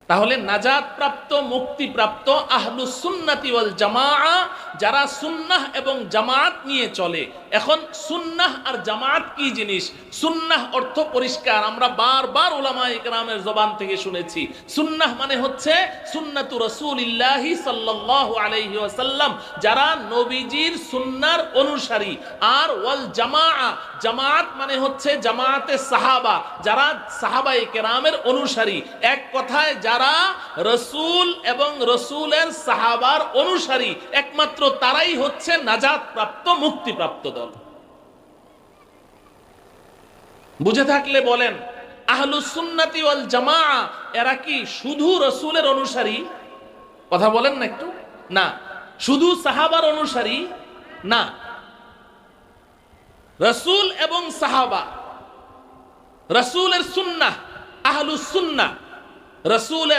তাহলে নাজাত প্রাপ্ত, মুক্তি প্রাপ্ত আহলুস সুন্নাতি ওয়াল জামাআ, যারা সুন্নাহ এবং জামাত নিয়ে চলে। এখন সুন্নাহ আর জামাত কি জিনিস? সুন্নাহ অর্থ পরিষ্কার, আমরা বারবার উলামায়ে কেরামের জবান থেকে শুনেছি। সুন্নাহ মানে হচ্ছে সুন্নাতু রাসূলিল্লাহি সাল্লাল্লাহু আলাইহি ওয়াসাল্লাম, যারা নবীজির সুন্নাহর অনুসারী। আর ওয়াল জামাআ, জামাত মানে হচ্ছে জামাতে সাহাবা, যারা সাহাবায়ে কেরামের অনুসারী। এক কথায় যারা রসুল এবং রসুলের সাহাবার অনুসারী, একমাত্র তারাই হচ্ছে নাজাত প্রাপ্ত, মুক্তিপ্রাপ্ত দল। বুঝে থাকলে বলেন, আহলুস সুন্নাতি ওয়াল জামাআ এরা কি শুধু রসুলের অনুসারী? কথা বলেন না একটু। না। শুধু সাহাবার অনুসারী? না। রসুল এবং সাহাবা, রসুলের সুন্নাহ, আহলুস সুন্নাহ, রসুলের